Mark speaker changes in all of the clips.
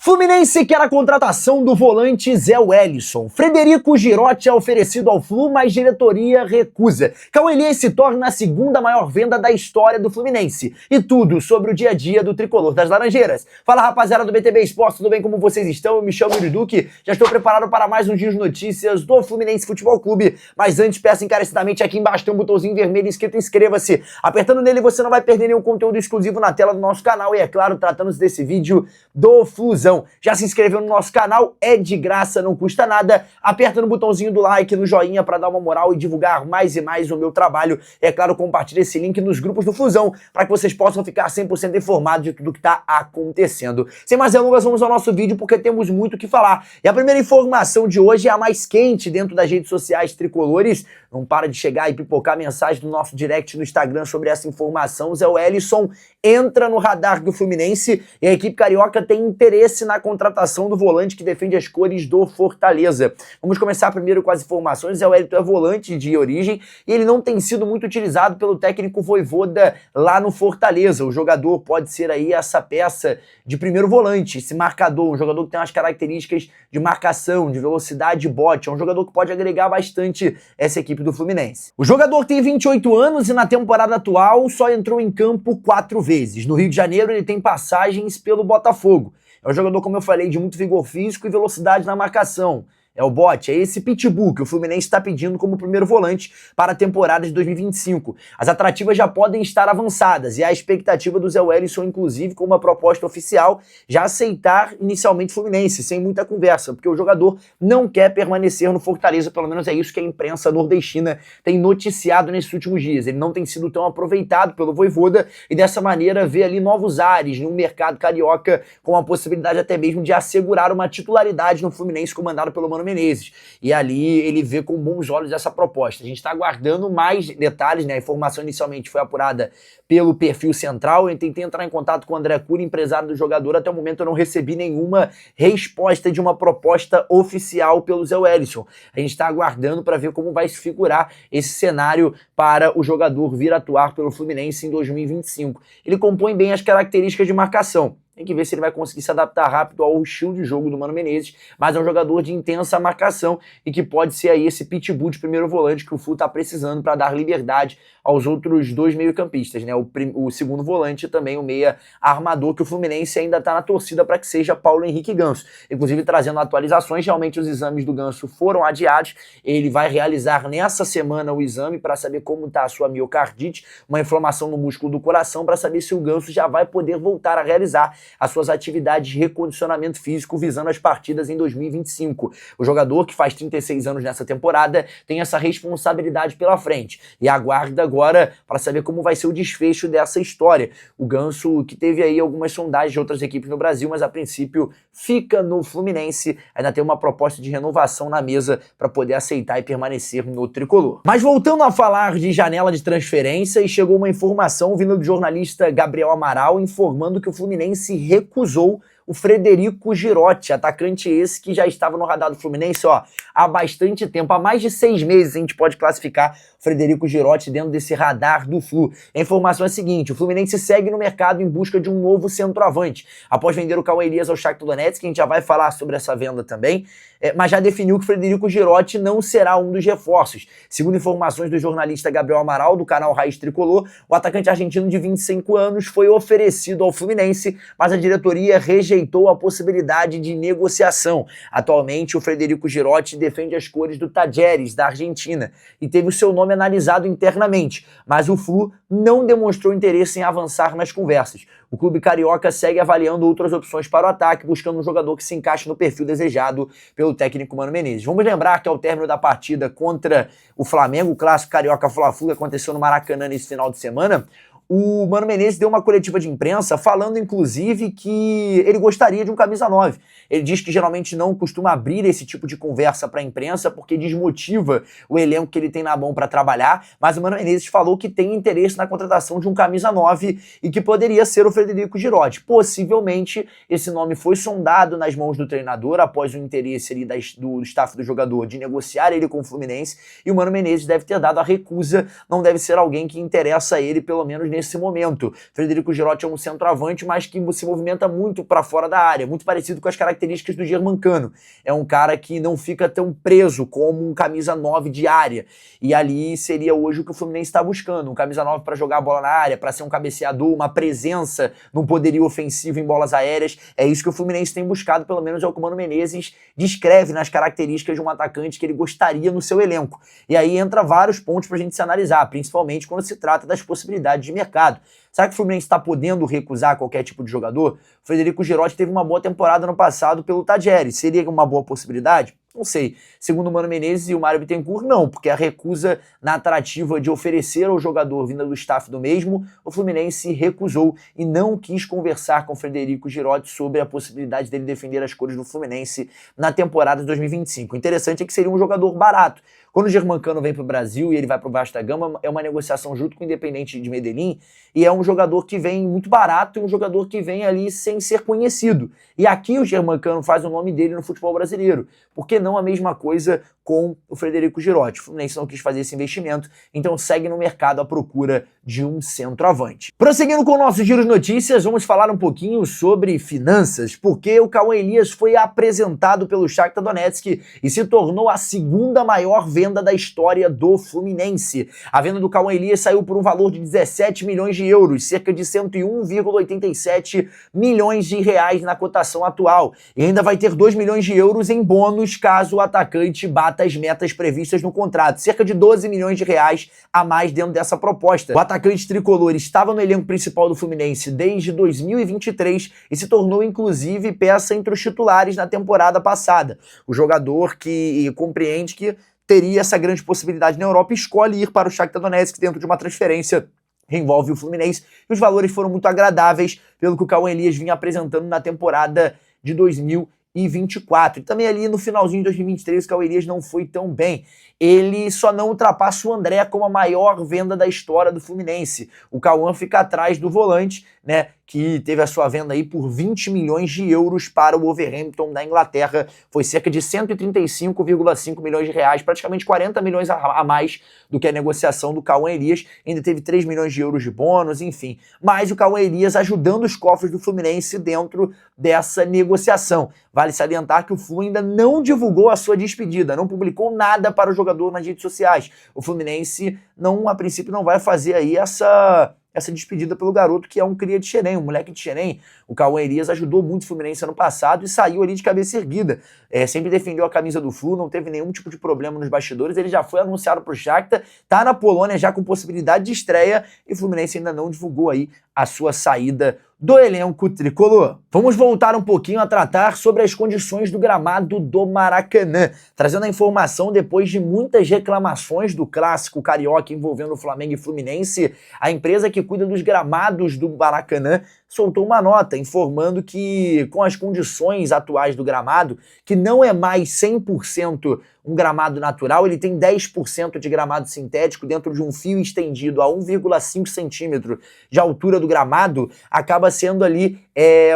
Speaker 1: Fluminense quer a contratação do volante Zé Wellison. Frederico Girotti é oferecido ao Flu, mas diretoria recusa. Cauê Elias se torna a segunda maior venda da história do Fluminense. E tudo sobre o dia a dia do tricolor das Laranjeiras. Fala, rapaziada do BTB Esportes, tudo bem? Como vocês estão? Eu me chamo Yuri Duque, já estou preparado para mais um dia de notícias do Fluminense Futebol Clube. Mas antes, peço encarecidamente aqui embaixo tem um botãozinho vermelho escrito inscreva-se. Apertando nele você não vai perder nenhum conteúdo exclusivo na tela do nosso canal. E é claro, tratando-se desse vídeo do Flusão. Já se inscreveu no nosso canal? É de graça, não custa nada. Aperta no botãozinho do like, no joinha para dar uma moral e divulgar mais e mais o meu trabalho. É claro, compartilha esse link nos grupos do Flusão para que vocês possam ficar 100% informados de tudo que está acontecendo. Sem mais delongas, vamos ao nosso vídeo porque temos muito o que falar. E a primeira informação de hoje é a mais quente dentro das redes sociais tricolores. Não para de chegar e pipocar mensagem do nosso direct no Instagram sobre essa informação. Zé Wellison entra no radar do Fluminense e a equipe carioca tem interesse na contratação do volante que defende as cores do Fortaleza. Vamos começar primeiro com as informações. Zé Wellison é volante de origem e ele não tem sido muito utilizado pelo técnico Vojvoda lá no Fortaleza. O jogador pode ser aí essa peça de primeiro volante, esse marcador, um jogador que tem umas características de marcação, de velocidade de bote, é um jogador que pode agregar bastante essa equipe do Fluminense. O jogador tem 28 anos e na temporada atual só entrou em campo 4 vezes. No Rio de Janeiro ele tem passagens pelo Botafogo. É um jogador, como eu falei, de muito vigor físico e velocidade na marcação. É o bote, é esse pitbull que o Fluminense está pedindo como primeiro volante para a temporada de 2025. As atrativas já podem estar avançadas e a expectativa do Zé Wellison, inclusive, com uma proposta oficial, já aceitar inicialmente o Fluminense, sem muita conversa, porque o jogador não quer permanecer no Fortaleza, pelo menos é isso que a imprensa nordestina tem noticiado nesses últimos dias. Ele não tem sido tão aproveitado pelo Vojvoda e dessa maneira vê ali novos ares no mercado carioca, com a possibilidade até mesmo de assegurar uma titularidade no Fluminense comandado pelo Mano Menezes. E ali ele vê com bons olhos essa proposta. A gente está aguardando mais detalhes, né? A informação inicialmente foi apurada pelo perfil central. Eu tentei entrar em contato com o André Cury, empresário do jogador. Até o momento eu não recebi nenhuma resposta de uma proposta oficial pelo Zé Wellison. A gente está aguardando para ver como vai se figurar esse cenário para o jogador vir atuar pelo Fluminense em 2025. Ele compõe bem as características de marcação. Tem que ver se ele vai conseguir se adaptar rápido ao estilo de jogo do Mano Menezes, mas é um jogador de intensa marcação e que pode ser aí esse pitbull de primeiro volante que o Flu está precisando para dar liberdade aos outros dois meio-campistas, né? O segundo volante e também o meia armador, que o Fluminense ainda está na torcida para que seja Paulo Henrique Ganso. Inclusive trazendo atualizações, realmente os exames do Ganso foram adiados. Ele vai realizar nessa semana o exame para saber como está a sua miocardite, uma inflamação no músculo do coração, para saber se o Ganso já vai poder voltar a realizar as suas atividades de recondicionamento físico visando as partidas em 2025. O jogador, que faz 36 anos nessa temporada, tem essa responsabilidade pela frente e aguarda agora para saber como vai ser o desfecho dessa história. O Ganso, que teve aí algumas sondagens de outras equipes no Brasil, mas a princípio fica no Fluminense, ainda tem uma proposta de renovação na mesa para poder aceitar e permanecer no tricolor. Mas voltando a falar de janela de transferência, chegou uma informação vindo do jornalista Gabriel Amaral informando que o Fluminense recusou o Frederico Girotti, atacante esse que já estava no radar do Fluminense há bastante tempo, há mais de 6 meses a gente pode classificar o Frederico Girotti dentro desse radar do Flu. A informação é a seguinte: o Fluminense segue no mercado em busca de um novo centroavante. Após vender o Cauê Elias ao Shakhtar Donetsk, que a gente já vai falar sobre essa venda também, mas já definiu que o Frederico Girotti não será um dos reforços. Segundo informações do jornalista Gabriel Amaral, do canal Raiz Tricolor, o atacante argentino de 25 anos foi oferecido ao Fluminense, mas a diretoria rejeitou a possibilidade de negociação. Atualmente, o Frederico Girotti defende as cores do Talleres, da Argentina, e teve o seu nome analisado internamente, mas o Flu não demonstrou interesse em avançar nas conversas. O clube carioca segue avaliando outras opções para o ataque, buscando um jogador que se encaixe no perfil desejado pelo técnico Mano Menezes. Vamos lembrar que ao término da partida contra o Flamengo, o clássico carioca Fla-Flu, que aconteceu no Maracanã nesse final de semana, o Mano Menezes deu uma coletiva de imprensa falando, inclusive, que ele gostaria de um camisa 9. Ele diz que geralmente não costuma abrir esse tipo de conversa para a imprensa porque desmotiva o elenco que ele tem na mão para trabalhar, mas o Mano Menezes falou que tem interesse na contratação de um camisa 9 e que poderia ser o Frederico Girotti. Possivelmente, esse nome foi sondado nas mãos do treinador após o interesse ali do staff do jogador de negociar ele com o Fluminense, e o Mano Menezes deve ter dado a recusa, não deve ser alguém que interessa a ele, pelo menos nesse nesse momento. Frederico Girotti é um centroavante, mas que se movimenta muito para fora da área, muito parecido com as características do Germancano. É um cara que não fica tão preso como um camisa 9 de área. E ali seria hoje o que o Fluminense está buscando, um camisa 9 para jogar a bola na área, para ser um cabeceador, uma presença num poderio ofensivo em bolas aéreas. É isso que o Fluminense tem buscado, pelo menos é o que o Mano Menezes descreve nas características de um atacante que ele gostaria no seu elenco. E aí entra vários pontos para a gente se analisar, principalmente quando se trata das possibilidades de mercado. Será que o Fluminense está podendo recusar qualquer tipo de jogador? O Frederico Girotti teve uma boa temporada no passado pelo Tajeres. Seria uma boa possibilidade? Não sei. Segundo o Mano Menezes e o Mário Bittencourt, não, porque a recusa na tratativa de oferecer ao jogador vinda do staff do mesmo, o Fluminense recusou e não quis conversar com o Frederico Girotti sobre a possibilidade dele defender as cores do Fluminense na temporada de 2025. O interessante é que seria um jogador barato. Quando o Germancano vem para o Brasil e ele vai para o Vasco da Gama, é uma negociação junto com o Independente de Medellín, e é um jogador que vem muito barato e um jogador que vem ali sem ser conhecido. E aqui o Germancano faz o nome dele no futebol brasileiro. Por que não a mesma coisa com o Frederico Girotti? O Fluminense não quis fazer esse investimento, então segue no mercado à procura de um centroavante. Prosseguindo com o nosso giro de notícias, vamos falar um pouquinho sobre finanças, porque o Cauã Elias foi apresentado pelo Shakhtar Donetsk e se tornou a segunda maior venda da história do Fluminense. A venda do Cauã Elias saiu por um valor de 17 milhões de euros, cerca de 101,87 milhões de reais na cotação atual. E ainda vai ter 2 milhões de euros em bônus caso o atacante bata as metas previstas no contrato, cerca de 12 milhões de reais a mais dentro dessa proposta. O atacante tricolor estava no elenco principal do Fluminense desde 2023 e se tornou inclusive peça entre os titulares na temporada passada. O jogador que compreende que teria essa grande possibilidade na Europa e escolhe ir para o Shakhtar Donetsk dentro de uma transferência que envolve o Fluminense. E os valores foram muito agradáveis pelo que o Cauã Elias vinha apresentando na temporada de 2024. E também ali no finalzinho de 2023 o Cauã Elias não foi tão bem. Ele só não ultrapassa o André como a maior venda da história do Fluminense. O Cauã fica atrás do volante, né, que teve a sua venda aí por 20 milhões de euros para o Wolverhampton da Inglaterra. Foi cerca de 135,5 milhões de reais, praticamente 40 milhões a mais do que a negociação do Cauã Elias. Ainda teve 3 milhões de euros de bônus, enfim. Mas o Cauã Elias ajudando os cofres do Fluminense dentro dessa negociação. Vale salientar que o Flu ainda não divulgou a sua despedida, não publicou nada para o jogador nas redes sociais. O Fluminense, a princípio, não vai fazer aí essa despedida pelo garoto, que é um cria de Xerém, um moleque de Xerém. O Cauã Elias ajudou muito o Fluminense ano passado e saiu ali de cabeça erguida. Sempre defendeu a camisa do Flu, não teve nenhum tipo de problema nos bastidores. Ele já foi anunciado para o Shakhtar, tá na Polônia já com possibilidade de estreia e o Fluminense ainda não divulgou aí a sua saída do elenco tricolor. Vamos voltar um pouquinho a tratar sobre as condições do gramado do Maracanã, trazendo a informação depois de muitas reclamações do clássico carioca envolvendo o Flamengo e Fluminense. A empresa que cuida dos gramados do Maracanã soltou uma nota informando que, com as condições atuais do gramado, que não é mais 100% um gramado natural, ele tem 10% de gramado sintético dentro de um fio estendido a 1,5 centímetro de altura do gramado, acaba sendo ali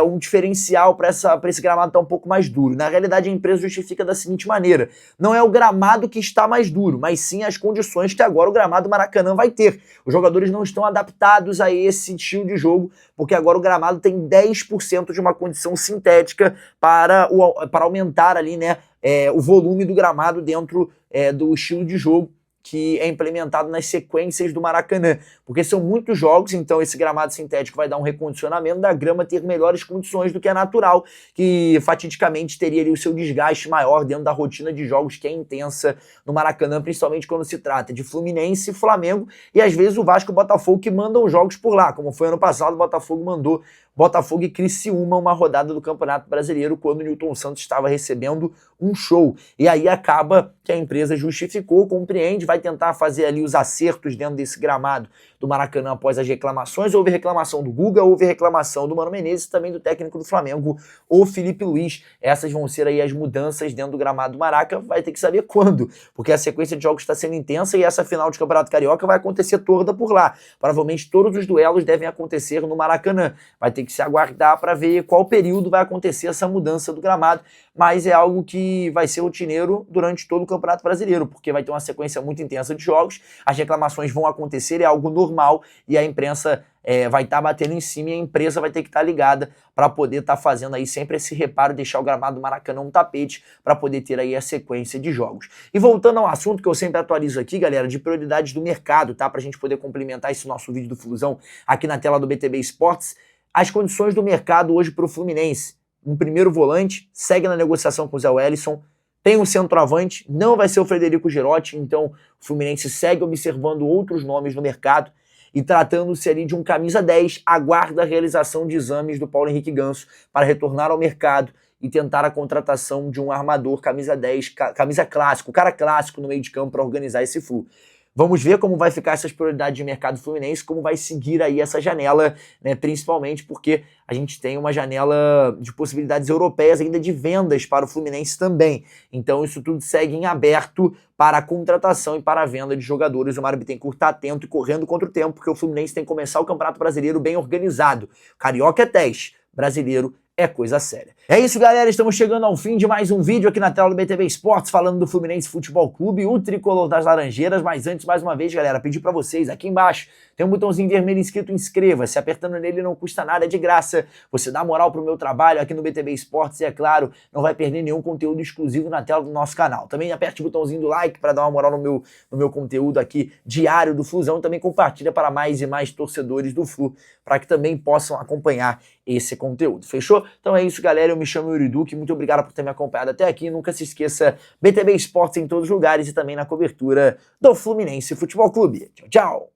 Speaker 1: um diferencial para esse gramado estar um pouco mais duro. Na realidade, a empresa justifica da seguinte maneira: não é o gramado que está mais duro, mas sim as condições que agora o gramado Maracanã vai ter. Os jogadores não estão adaptados a esse estilo de jogo, porque agora o gramado tem 10% de uma condição sintética para aumentar ali, né, o volume do gramado dentro do estilo de jogo que é implementado nas sequências do Maracanã, porque são muitos jogos, então esse gramado sintético vai dar um recondicionamento da grama ter melhores condições do que a natural, que fatidicamente teria ali o seu desgaste maior dentro da rotina de jogos que é intensa no Maracanã, principalmente quando se trata de Fluminense, Flamengo e às vezes o Vasco e o Botafogo, que mandam jogos por lá, como foi ano passado, o Botafogo mandou Botafogo e Criciúma uma rodada do Campeonato Brasileiro quando o Newton Santos estava recebendo um show. E aí acaba que a empresa justificou, compreende, vai tentar fazer ali os acertos dentro desse gramado do Maracanã após as reclamações. Houve reclamação do Guga, houve reclamação do Mano Menezes e também do técnico do Flamengo, o Felipe Luiz. Essas vão ser aí as mudanças dentro do gramado do Maraca, vai ter que saber quando, porque a sequência de jogos está sendo intensa e essa final de Campeonato Carioca vai acontecer toda por lá. Provavelmente todos os duelos devem acontecer no Maracanã. Vai ter que se aguardar para ver qual período vai acontecer essa mudança do gramado, mas é algo que vai ser rotineiro durante todo o Campeonato Brasileiro, porque vai ter uma sequência muito intensa de jogos, as reclamações vão acontecer, é algo normal mal e a imprensa vai estar batendo em cima e a empresa vai ter que estar ligada para poder estar fazendo aí sempre esse reparo, deixar o gramado do Maracanã um tapete para poder ter aí a sequência de jogos. E voltando ao assunto que eu sempre atualizo aqui, galera, de prioridades do mercado, tá? Pra gente poder complementar esse nosso vídeo do Flusão aqui na tela do BTB Esportes, as condições do mercado hoje para o Fluminense. Um primeiro volante, segue na negociação com o Zé Wellison, tem um centroavante, não vai ser o Frederico Girotti, então o Fluminense segue observando outros nomes no mercado e tratando-se ali de um camisa 10, aguarda a realização de exames do Paulo Henrique Ganso para retornar ao mercado e tentar a contratação de um armador camisa 10, camisa clássico, cara clássico no meio de campo para organizar esse Flu. Vamos ver como vai ficar essas prioridades de mercado fluminense, como vai seguir aí essa janela, né, principalmente porque a gente tem uma janela de possibilidades europeias ainda de vendas para o Fluminense também. Então isso tudo segue em aberto para a contratação e para a venda de jogadores. O Mário Bittencourt está atento e correndo contra o tempo, porque o Fluminense tem que começar o Campeonato Brasileiro bem organizado. Carioca é teste, brasileiro é coisa séria. É isso, galera, estamos chegando ao fim de mais um vídeo aqui na tela do BTB Esportes, falando do Fluminense Futebol Clube, o tricolor das Laranjeiras. Mas antes, mais uma vez, galera, pedir pra vocês, aqui embaixo tem um botãozinho vermelho escrito inscreva-se, apertando nele não custa nada, é de graça, você dá moral pro meu trabalho aqui no BTB Esportes e, é claro, não vai perder nenhum conteúdo exclusivo na tela do nosso canal. Também aperte o botãozinho do like para dar uma moral no meu conteúdo aqui diário do Flusão, também compartilha para mais e mais torcedores do Flu, para que também possam acompanhar esse conteúdo, fechou? Então é isso, galera, eu me chamo Yuri Duque, muito obrigado por ter me acompanhado até aqui, nunca se esqueça, BTB Esportes em todos os lugares e também na cobertura do Fluminense Futebol Clube. Tchau, tchau!